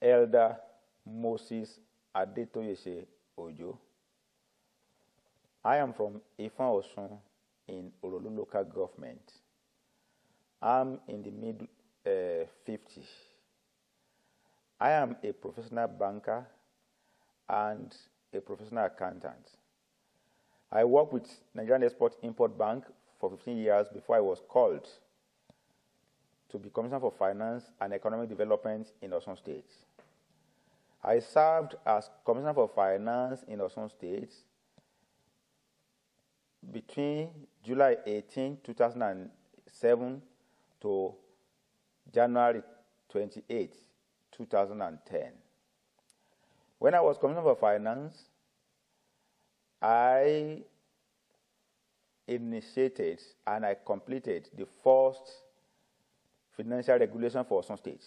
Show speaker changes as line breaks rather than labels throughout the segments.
Elder Moses Adetoyese Ojo. I am from Ifan Osun in Orolu local government. I'm in the mid 50s. I am a professional banker and a professional accountant. I worked with Nigerian Export-Import Bank for 15 years before I was called to be Commissioner for Finance and Economic Development in Osun State. I served as Commissioner for Finance in Osun State between July 18, 2007 to January 28, 2010. When I was Commissioner for Finance, I initiated and I completed the first financial regulation for Osun State.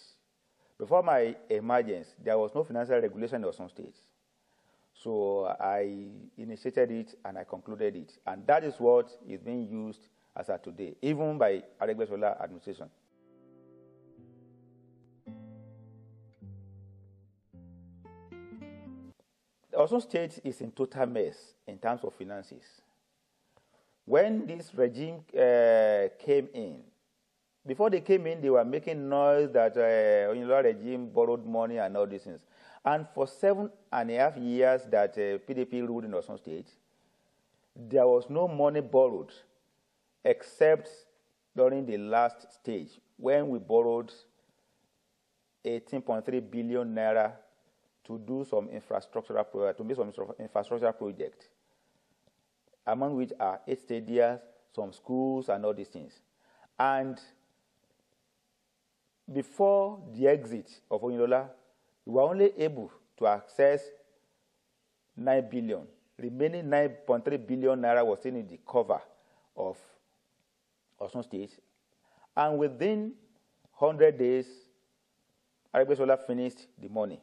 Before my emergence, there was no financial regulation in Osun State. So I initiated it and I concluded it. And that is what is being used as of today, even by Aregbesola administration. Osun State is in total mess in terms of finances. When this regime came in, before they came in, they were making noise that Oyinlola regime borrowed money and all these things. And for 7.5 years that PDP ruled in Osun State, there was no money borrowed except during the last stage when we borrowed 18.3 billion naira to do some infrastructural project, among which are 8 stadiums, some schools, and all these things. And before the exit of Oyinlola, we were only able to access 9 billion. Remaining 9.3 billion naira was still in the cover of Osun State. And within 100 days, Aregbesola finished the money.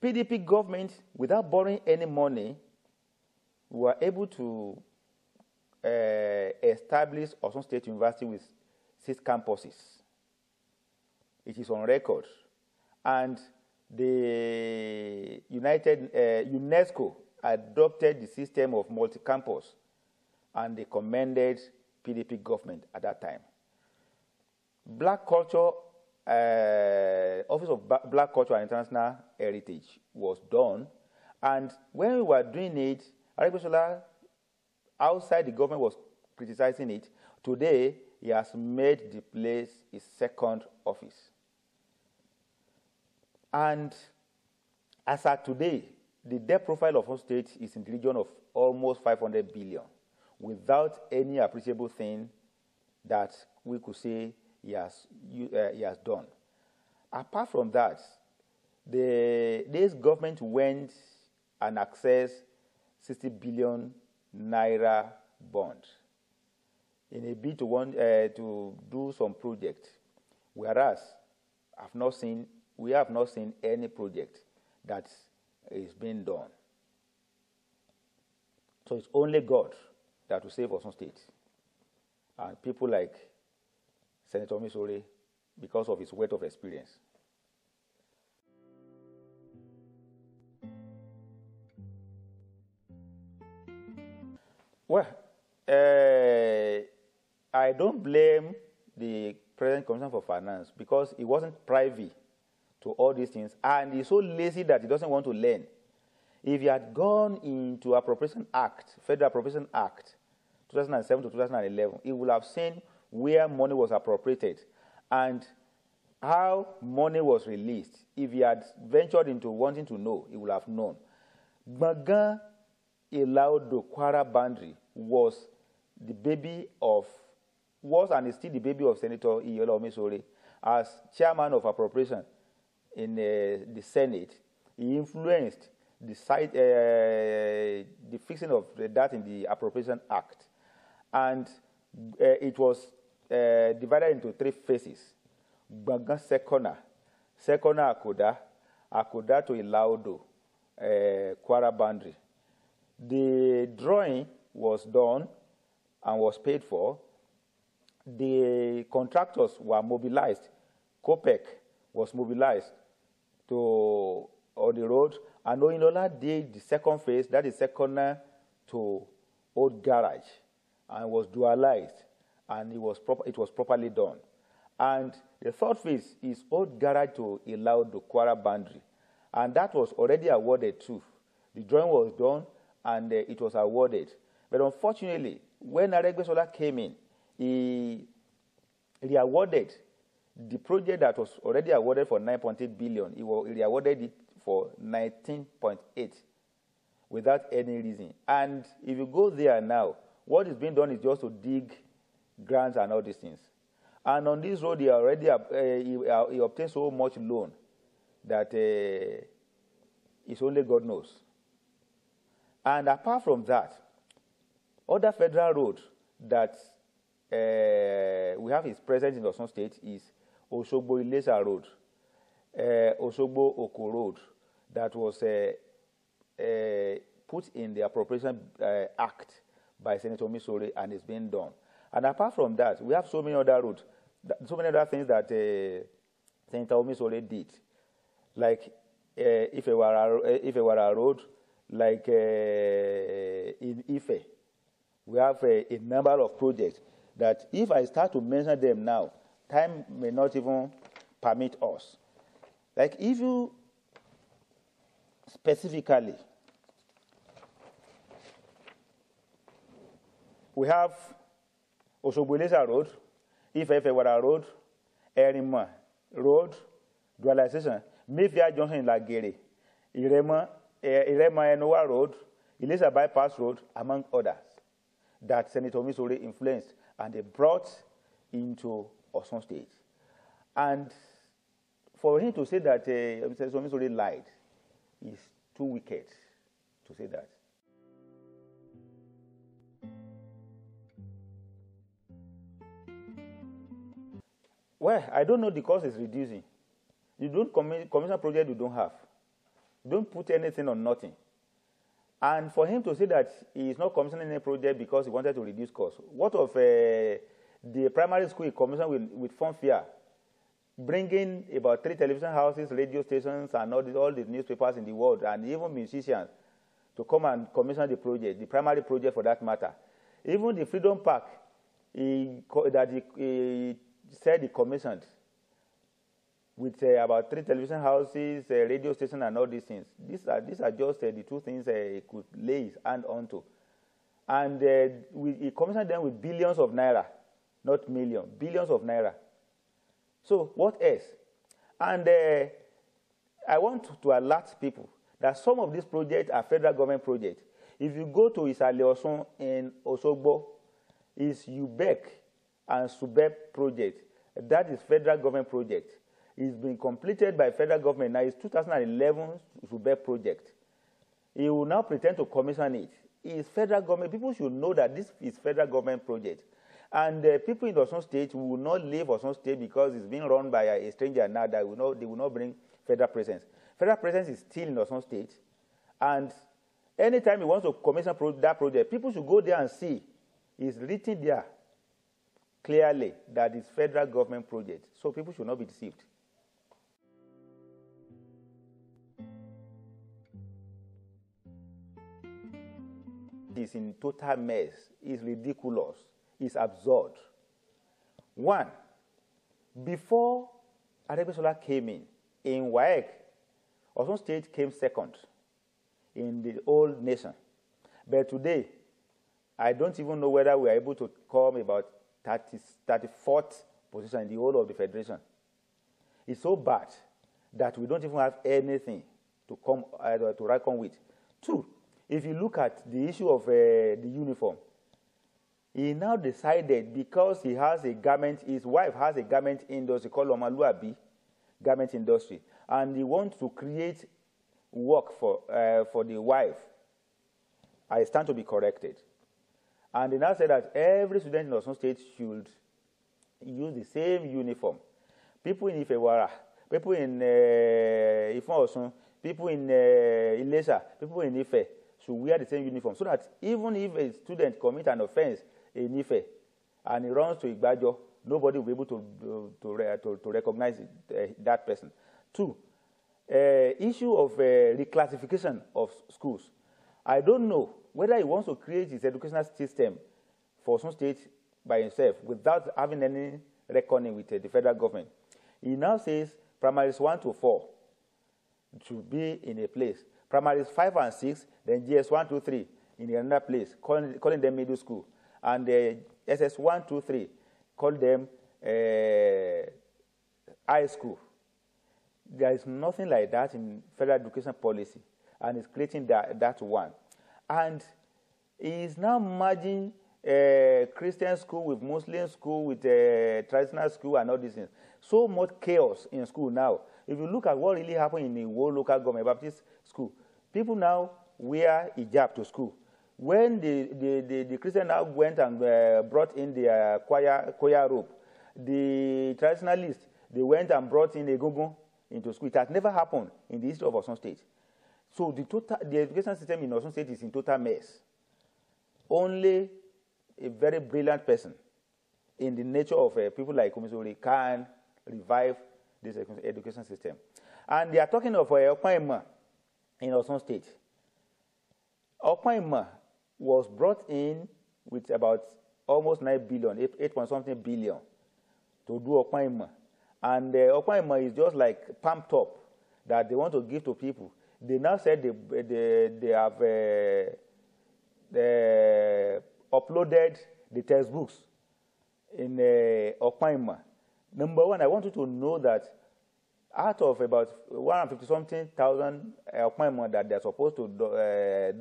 PDP government, without borrowing any money, were able to establish Osun State University with 6 campuses. It is on record. And the UNESCO adopted the system of multi-campus, and they commended PDP government at that time. Black culture, Office of Black Culture and International Heritage was done, and when we were doing it, Aregbesola, outside the government, was criticizing it. Today, he has made the place his second office. And as of today, the debt profile of Osun State is in the region of almost 500 billion, without any appreciable thing that we could say he has done. Apart from that, this government went and accessed 60 billion naira bond in a bid to do some project, whereas we have not seen any project that is being done. So it's only God that will save Osun State. And people like Senator Misore, because of his weight of experience. Well, I don't blame the present Commissioner for Finance because he wasn't privy to all these things, and he's so lazy that he doesn't want to learn. If he had gone into Appropriation Act, Federal Appropriation Act, 2007 to 2011, he would have seen where money was appropriated and how money was released. If he had ventured into wanting to know, he would have known. Gbagan Ilaudo Kwara boundary was and is still the baby of Senator Iyola Omisore. As chairman of appropriation in the Senate, he influenced the fixing of that in the Appropriation Act. And it was divided into 3 phases. Gbagan Sekona Akoda to Ilaudo, Kwara boundary. The drawing was done and was paid for. The contractors were mobilized. COPEC was mobilized on the road, and Oyinlola did the second phase, that is second to Old Garage, and was dualized, and it was properly done. And the third phase is Old Garage to Ilaudu Kwara boundary, and that was already awarded too. The drawing was done, and it was awarded. But unfortunately, when Aregbesola came in, he awarded the project that was already awarded for 9.8 billion. He awarded it for 19.8 without any reason. And if you go there now, what is being done is just to dig grants and all these things. And on this road, he already he obtained so much loan that it's only God knows. And apart from that, other federal roads that we have is present in Osun State is Osogbo Ilesa Road, Osogbo Oko Road, that was put in the Appropriation Act by Senator Omisore and is being done. And apart from that, we have so many other roads, so many other things that Senator Omisore did, like Ifewara Road, like in Ife. We have a number of projects that if I start to mention them now, time may not even permit us. Like if you specifically, we have Osogbo Ilesa Road, Ifewara Road, Erima Road, dualization, Mayfair Junction in Lagere, Irema Enowa Road, Ilesa Bypass Road, among others, that Senator Omisore influenced and they brought into Osun State. And for him to say that Senator Omisore lied is too wicked to say that. Well, I don't know the cost is reducing. You don't commission project you don't have. You don't put anything on nothing. And for him to say that he is not commissioning any project because he wanted to reduce costs. What of the primary school he commissioned with fund fair, bringing about 3 television houses, radio stations, and all the newspapers in the world, and even musicians to come and commission the project, the primary project for that matter. Even the Freedom Park he said he commissioned with about 3 television houses, radio station, and all these things. These are just the 2 things he could lay his hand onto. And he commissioned them with billions of naira, not millions, billions of naira. So what else? And I want to alert people that some of these projects are federal government projects. If you go to Isale Osun in Osogbo, it's UBEC and SUBEP project. That is federal government project. It's been completed by federal government. Now it's 2011 SUBEP project. He will now pretend to commission it. It's federal government. People should know that this is federal government project. And people in Osun State will not leave Osun State because it's being run by a stranger now that they will not bring federal presence. Federal presence is still in Osun State. And anytime you want to commission that project, people should go there and see. It's written there clearly that it's federal government project. So people should not be deceived. It's in total mess. It's ridiculous. It's absurd. One, before Aregbesola came in WAEC, Osun State came second in the whole nation. But today, I don't even know whether we are able to come about 34th position in the whole of the federation. It's so bad that we don't even have anything to come to reckon with. 2, if you look at the issue of the uniform, he now decided because he has a garment, his wife has a garment industry called Omaluabi Garment Industry, and he wants to create work for the wife. I stand to be corrected. And they now said that every student in Osun State should use the same uniform. People in Ifewara, people in Ifon Osun, people in Ilesa, people in Ife should wear the same uniform, so that even if a student commits an offense in Ife and he runs to Igbajo, nobody will be able to recognize that person. 2, issue of reclassification of schools. I don't know whether he wants to create his educational system for some state by himself without having any reckoning with the federal government. He now says primaries 1 to 4 should be in a place. Primaries 5 and 6, then GS 1, 2, 3 in another place, calling them middle school. And SS 1, 2, 3, call them high school. There is nothing like that in federal education policy, and it's creating that one. And he is now merging Christian school with Muslim school with traditional school and all these things. So much chaos in school now. If you look at what really happened in the whole local government Baptist school, people now wear hijab to school. When the Christian now went and brought in the choir rope, the traditionalists, they went and brought in a gungun into school. It has never happened in the history of Osun State. So the education system in Osun State is in total mess. Only a very brilliant person in the nature of people like Komisori can revive this education system. And they are talking of Okpaima in Osun State. Okpaima was brought in with about almost 9 billion, 8 point something billion to do Okpaima. And Okpaima is just like pump top that they want to give to people. They now said they have uploaded the textbooks in Okpaima. Number one, I want you to know that out of about 150-something thousand Okpaima that they're supposed to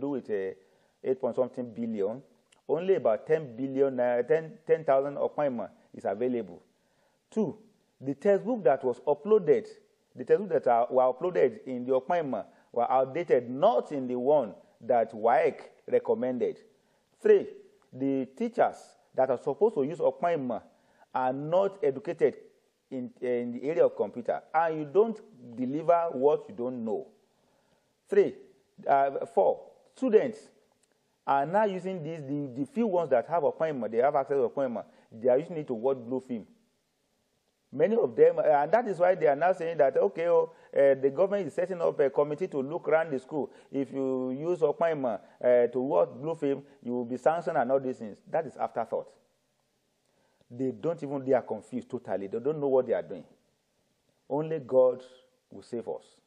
do with 8 point something billion, only about 10,000 Okpaima is available. Two, the textbook that was uploaded, the textbooks that were uploaded in the Okpaima were outdated, not in the one that WAEC recommended. Three, the teachers that are supposed to use Okpaima are not educated in the area of computer, and you don't deliver what you don't know. Four, students are now using these, the few ones that have Okpaima, they have access to Okpaima, they are using it to watch blue film. Many of them, and that is why they are now saying that, okay, the government is setting up a committee to look around the school. If you use Okpaima to watch blue film, you will be sanctioned and all these things. That is afterthought. They are confused totally. They don't know what they are doing. Only God will save us.